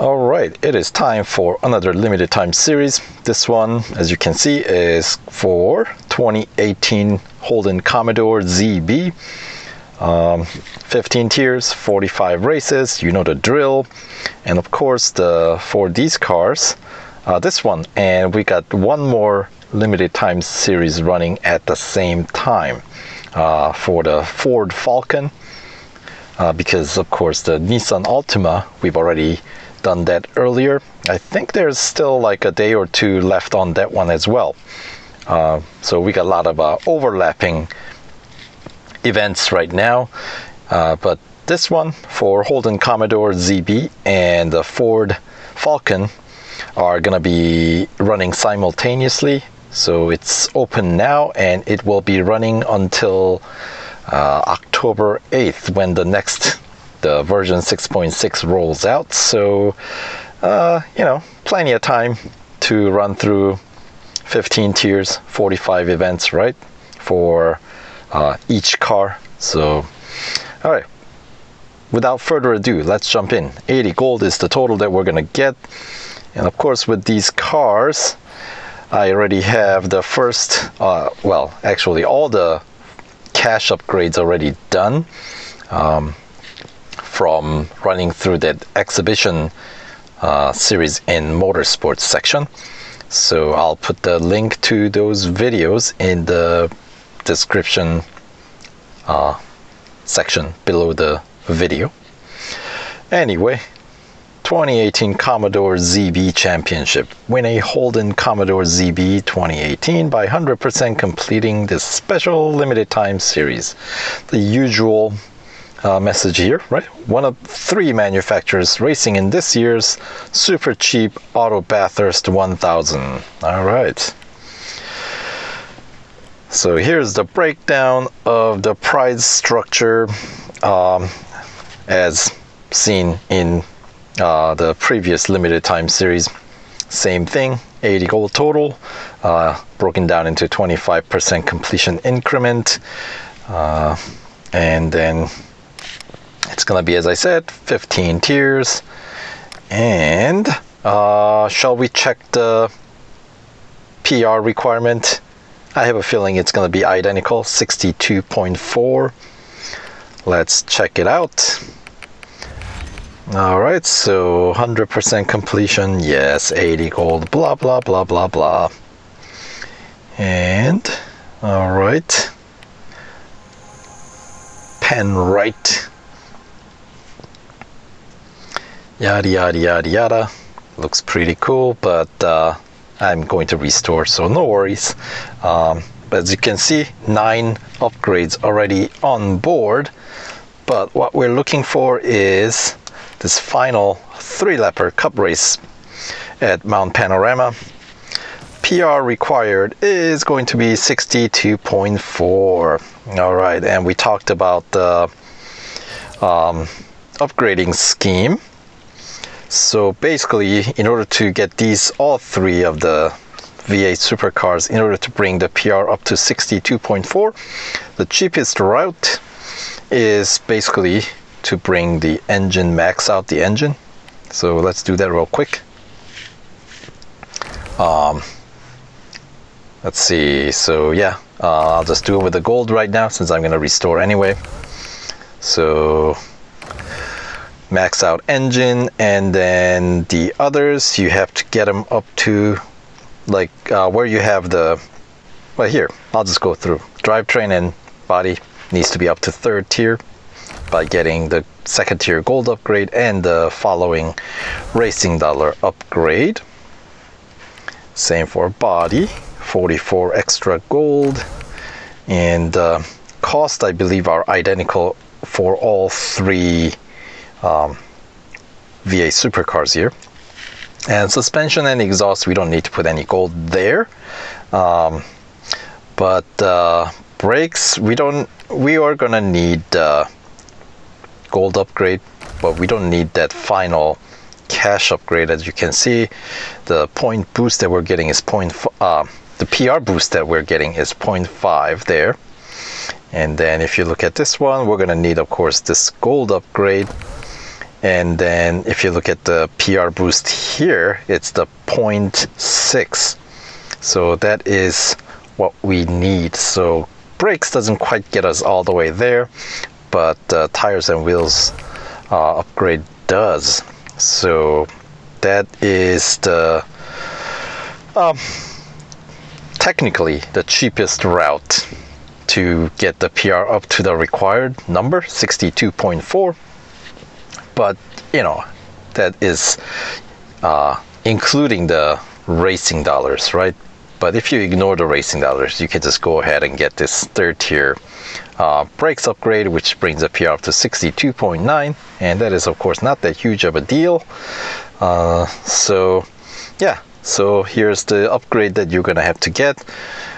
All right, it is time for another limited time series. This one, as you can see, is for 2018 Holden Commodore ZB. 15 tiers, 45 races, you know the drill. And of course, for these cars, this one, and we got one more limited time series running at the same time for the Ford Falcon. Because of course the Nissan Altima, we've already done that earlier. I think there's still like a day or two left on that one as well. So we got a lot of overlapping events right now. But this one for Holden Commodore ZB and the Ford Falcon are gonna be running simultaneously. So it's open now and it will be running until October 8th when the version 6.6 rolls out. So you know, plenty of time to run through 15 tiers, 45 events, right, for each car. So all right, without further ado, let's jump in. 80 gold is the total that we're gonna get, and of course with these cars I already have the first well, actually all the cash upgrades already done from running through that exhibition series in motorsports section. So I'll put the link to those videos in the description section below the video. Anyway, 2018 Commodore ZB Championship. Win a Holden Commodore ZB 2018 by 100% completing this special limited time series. The usual message here, right? One of 3 manufacturers racing in this year's super cheap Auto Bathurst 1000. All right. So here's the breakdown of the prize structure as seen in the previous limited time series. Same thing, 80 gold total, broken down into 25% completion increment, and then it's gonna be, as I said, 15 tiers. And shall we check the PR requirement? I have a feeling it's gonna be identical, 62.4. Let's check it out. All right, so 100% completion, yes, 80 gold, blah, blah, blah, blah, blah. And, all right, pen right, yada, yada, yada, yada. Looks pretty cool, but I'm going to restore, so no worries. But as you can see, 9 upgrades already on board. But what we're looking for is this final 3-lapper cup race at Mount Panorama. PR required is going to be 62.4. All right, and we talked about the upgrading scheme. So basically, in order to get all 3 of the V8 supercars, in order to bring the PR up to 62.4, the cheapest route is basically to bring the engine, max out the engine. So let's do that real quick. Let's see, so yeah, I'll just do it with the gold right now since I'm gonna restore anyway. So max out engine, and then the others, you have to get them up to like where you have the, well, here, I'll just go through. Drivetrain and body needs to be up to 3rd tier by getting the 2nd tier gold upgrade and the following racing dollar upgrade. Same for body, 44 extra gold, and cost I believe are identical for all 3 V8 supercars here. And suspension and exhaust, we don't need to put any gold there. But brakes, we are gonna need gold upgrade, but we don't need that final cash upgrade. As you can see, the point boost that we're getting is the PR boost that we're getting is 0.5 there. And then if you look at this one, we're gonna need, of course, this gold upgrade. And then if you look at the PR boost here, it's the 0.6. So that is what we need. So brakes doesn't quite get us all the way there, but tires and wheels upgrade does. So that is the technically the cheapest route to get the PR up to the required number, 62.4. But you know, that is including the racing dollars, right? But if you ignore the racing dollars, you can just go ahead and get this third tier brakes upgrade, which brings the PR up to 62.9, and that is of course not that huge of a deal. So yeah, so here's the upgrade that you're gonna have to get.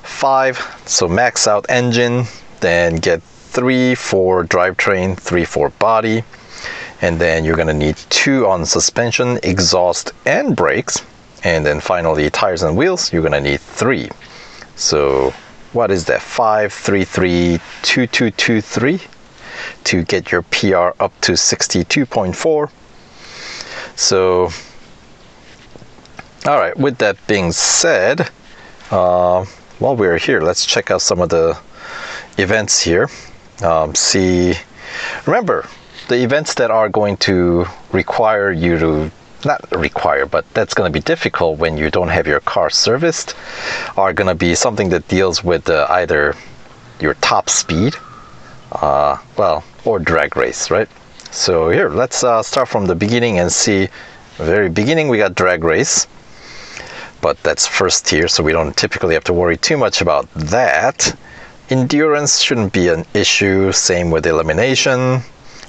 5, so max out engine, then get 3 for drivetrain, 3 for body, and then you're gonna need 2 on suspension, exhaust, and brakes. And then finally, tires and wheels, you're gonna need 3. So what is that? 5, 3, 3, 2, 2, 2, 3 to get your PR up to 62.4. So, all right, with that being said, while we're here, let's check out some of the events here. Remember, the events that are going to require you to, not require, but that's going to be difficult when you don't have your car serviced, are going to be something that deals with either your top speed, or drag race, right? So here, let's start from the beginning and see. The very beginning, we got drag race, but that's first tier, so we don't typically have to worry too much about that. Endurance shouldn't be an issue, same with elimination,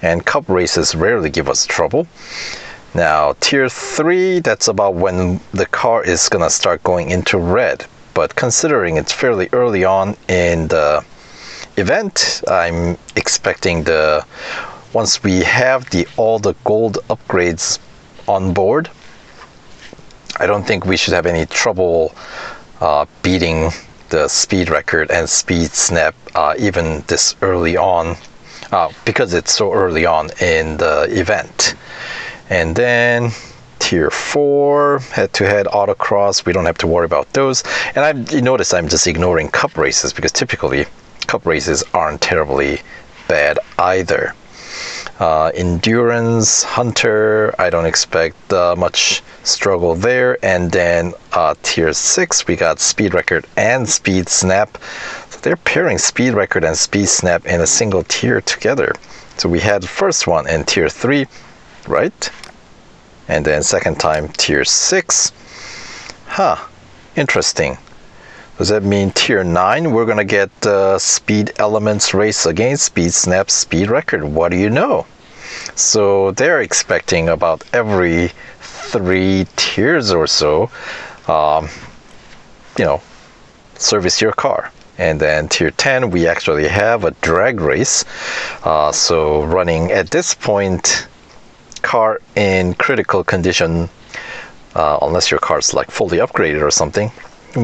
and cup races rarely give us trouble. Now, tier 3, that's about when the car is gonna start going into red. But considering it's fairly early on in the event, I'm expecting once we have all the gold upgrades on board, I don't think we should have any trouble beating the speed record and speed snap even this early on, because it's so early on in the event. And then tier 4, head-to-head autocross, we don't have to worry about those. And you notice I'm just ignoring cup races because typically cup races aren't terribly bad either. Endurance, hunter, I don't expect much struggle there. And then tier 6, we got speed record and speed snap. So they're pairing speed record and speed snap in a single tier together. So we had the first one in tier 3, right? And then second time tier 6. Interesting. Does that mean tier 9 we're gonna get speed elements race against speed snap, speed record? What do you know? So they're expecting about every 3 tiers or so, service your car. And then tier 10, we actually have a drag race. So running at this point, car in critical condition, unless your car's like fully upgraded or something,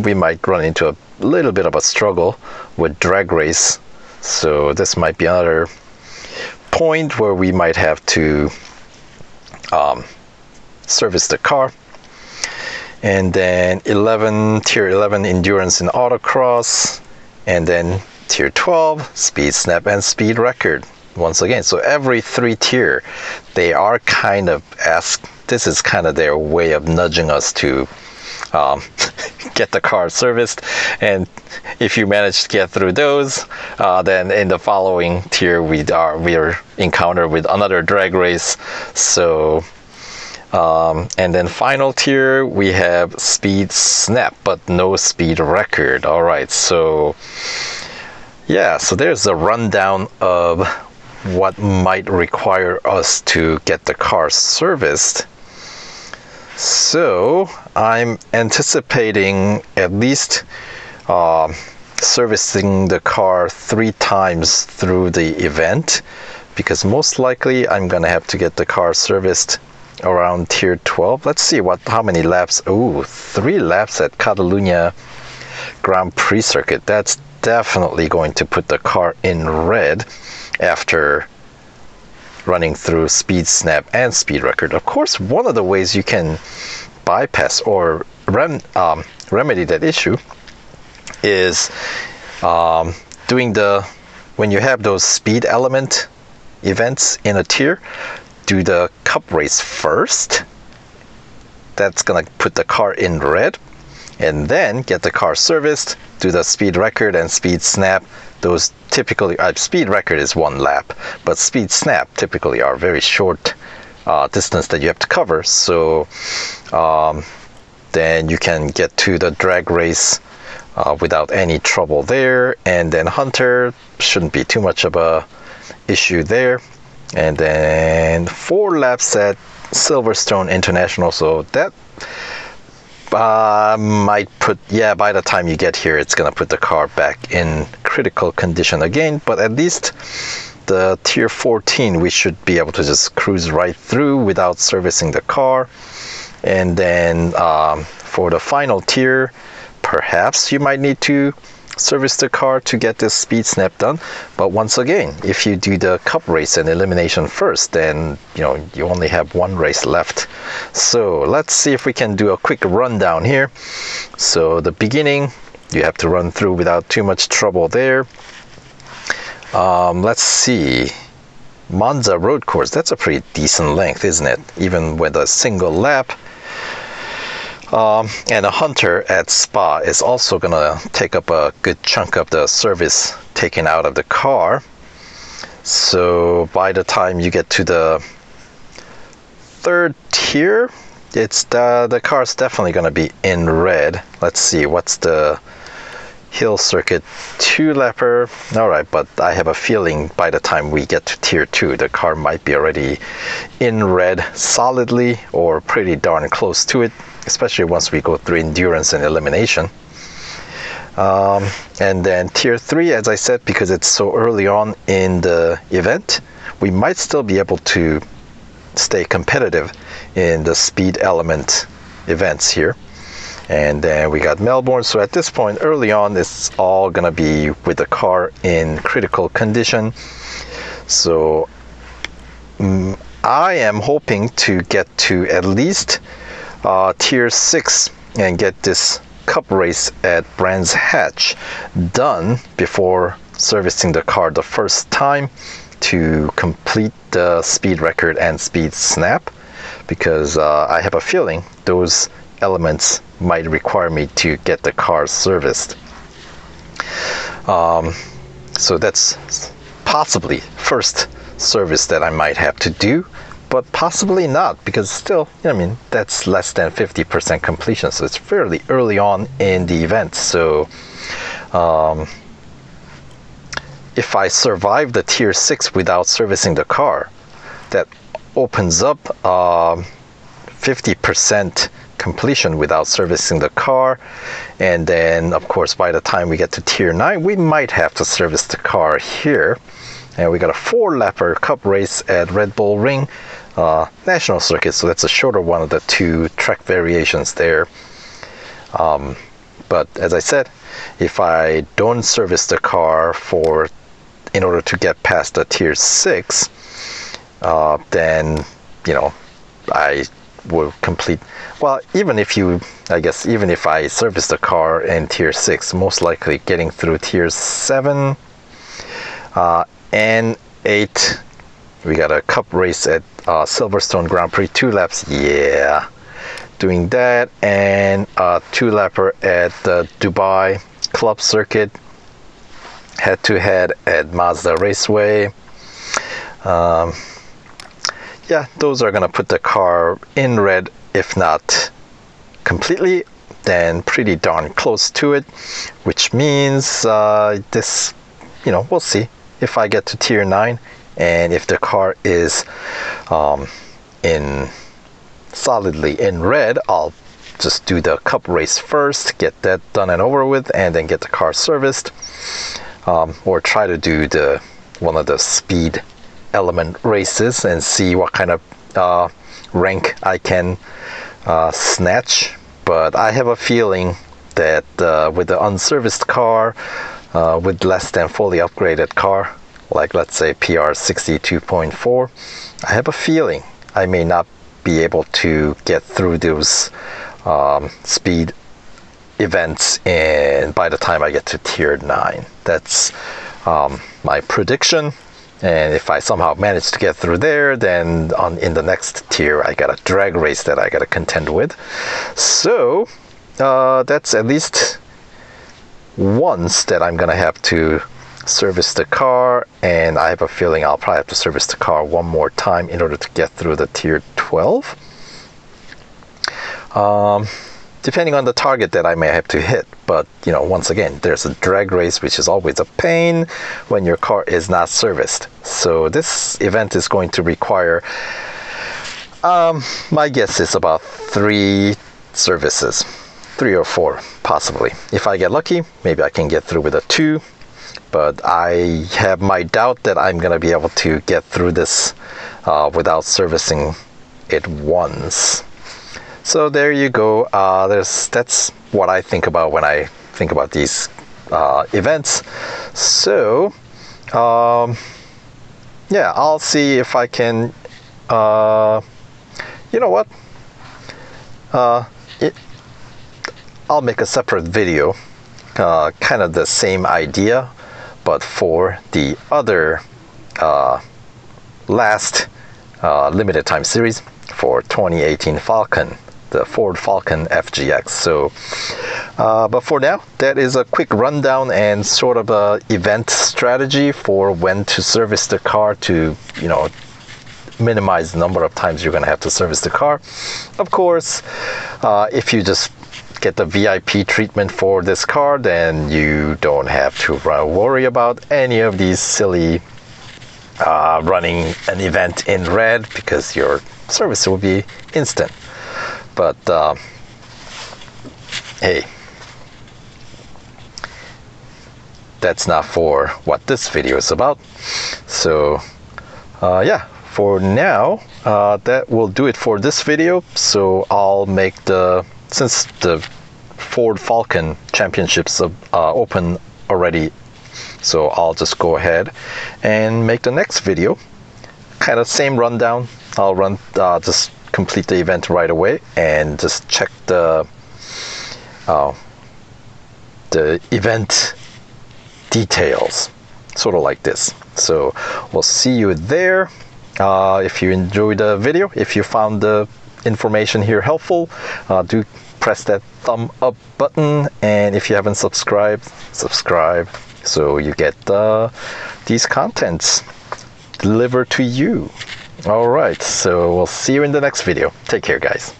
we might run into a little bit of a struggle with drag race. So this might be another point where we might have to service the car. And then tier 11 endurance and autocross, and then tier 12 speed snap and speed record. Once again, so every 3 tier, they are kind of this is kind of their way of nudging us to get the car serviced. And if you manage to get through those, then in the following tier we are encountered with another drag race. So and then final tier we have speed snap but no speed record. All right, so yeah, so there's a rundown of what might require us to get the car serviced. So I'm anticipating at least servicing the car 3 times through the event, because most likely I'm gonna have to get the car serviced around tier 12. Let's see how many laps. Oh, 3 laps at Catalunya Grand Prix circuit. That's definitely going to put the car in red after running through speed snap and speed record. Of course, one of the ways you can bypass or remedy that issue is doing when you have those speed element events in a tier, do the cup race first. That's gonna put the car in red, and then get the car serviced, do the speed record and speed snap. Those typically, speed record is 1 lap, but speed snap typically are very short distance that you have to cover. So then you can get to the drag race without any trouble there. And then Hunter shouldn't be too much of a issue there. And then 4 laps at Silverstone International. So that might put, by the time you get here, it's gonna put the car back in critical condition again. But at least the tier 14, we should be able to just cruise right through without servicing the car. And then for the final tier, perhaps you might need to service the car to get this speed snap done. But once again, if you do the cup race and elimination first, then you only have 1 race left. So let's see if we can do a quick rundown here. So the beginning, you have to run through without too much trouble there. Let's see, Monza road course, that's a pretty decent length, isn't it? Even with a single lap. And a Hunter at Spa is also gonna take up a good chunk of the service taken out of the car. So by the time you get to the 3rd tier, it's the car's definitely gonna be in red. Let's see, what's the hill circuit? 2-lapper. All right, but I have a feeling by the time we get to tier 2, the car might be already in red solidly or pretty darn close to it, especially once we go through endurance and elimination. And then tier 3, as I said, because it's so early on in the event, we might still be able to stay competitive in the speed element events here. And then we got Melbourne. So at this point, early on, it's all gonna be with the car in critical condition. So I am hoping to get to at least tier 6 and get this cup race at Brands Hatch done before servicing the car the first time to complete the speed record and speed snap, because I have a feeling those elements might require me to get the car serviced. So that's possibly first service that I might have to do, but possibly not, because still, that's less than 50% completion, so it's fairly early on in the event. So if I survive the tier 6 without servicing the car, that opens up 50% completion without servicing the car. And then of course by the time we get to tier 9, we might have to service the car here. And we got a 4-lapper cup race at Red Bull Ring National Circuit, so that's a shorter one of the 2 track variations there. But as I said, if I don't service the car in order to get past the tier 6, then I will complete. Well, even if I service the car in tier 6, most likely getting through tier 7 and 8. We got a cup race at Silverstone Grand Prix, 2 laps. Yeah, doing that, and a 2-lapper at the Dubai Club Circuit, head-to-head at Mazda Raceway. Yeah, those are gonna put the car in red, if not completely, then pretty darn close to it, which means this, we'll see if I get to tier 9, and if the car is solidly in red, I'll just do the cup race first, get that done and over with, and then get the car serviced, or try to do one of the speed element races and see what kind of rank I can snatch. But I have a feeling that with the unserviced car, with less than fully upgraded car, like let's say PR 62.4, I have a feeling I may not be able to get through those speed events and by the time I get to tier 9. That's my prediction. And if I somehow manage to get through there, then in the next tier I got a drag race that I got to contend with. So that's at least once that I'm gonna have to service the car, and I have a feeling I'll probably have to service the car one more time in order to get through the tier 12. Depending on the target that I may have to hit. But once again, there's a drag race, which is always a pain when your car is not serviced. So this event is going to require, my guess is about 3 services, 3 or 4 possibly. If I get lucky, maybe I can get through with a 2, but I have my doubt that I'm gonna be able to get through this without servicing it once. So there you go. That's what I think about when I think about these events. So yeah, I'll see if I can. You know what? I'll make a separate video, kind of the same idea, but for the other last limited time series for 2018 Falcon, the Ford Falcon FGX. So but for now, that is a quick rundown and sort of a event strategy for when to service the car to minimize the number of times you're going to have to service the car. Of course, if you just get the VIP treatment for this car, then you don't have to worry about any of these silly running an event in red, because your service will be instant. But hey, that's not for what this video is about. So yeah, for now that will do it for this video. So I'll make since the Ford Falcon championships open already, so I'll just go ahead and make the next video, kind of same rundown. I'll just complete the event right away and just check the event details, sort of like this. So we'll see you there. If you enjoyed the video, if you found the information here helpful, do press that thumb up button, and if you haven't subscribed, subscribe so you get these contents delivered to you. All right, so we'll see you in the next video. Take care, guys.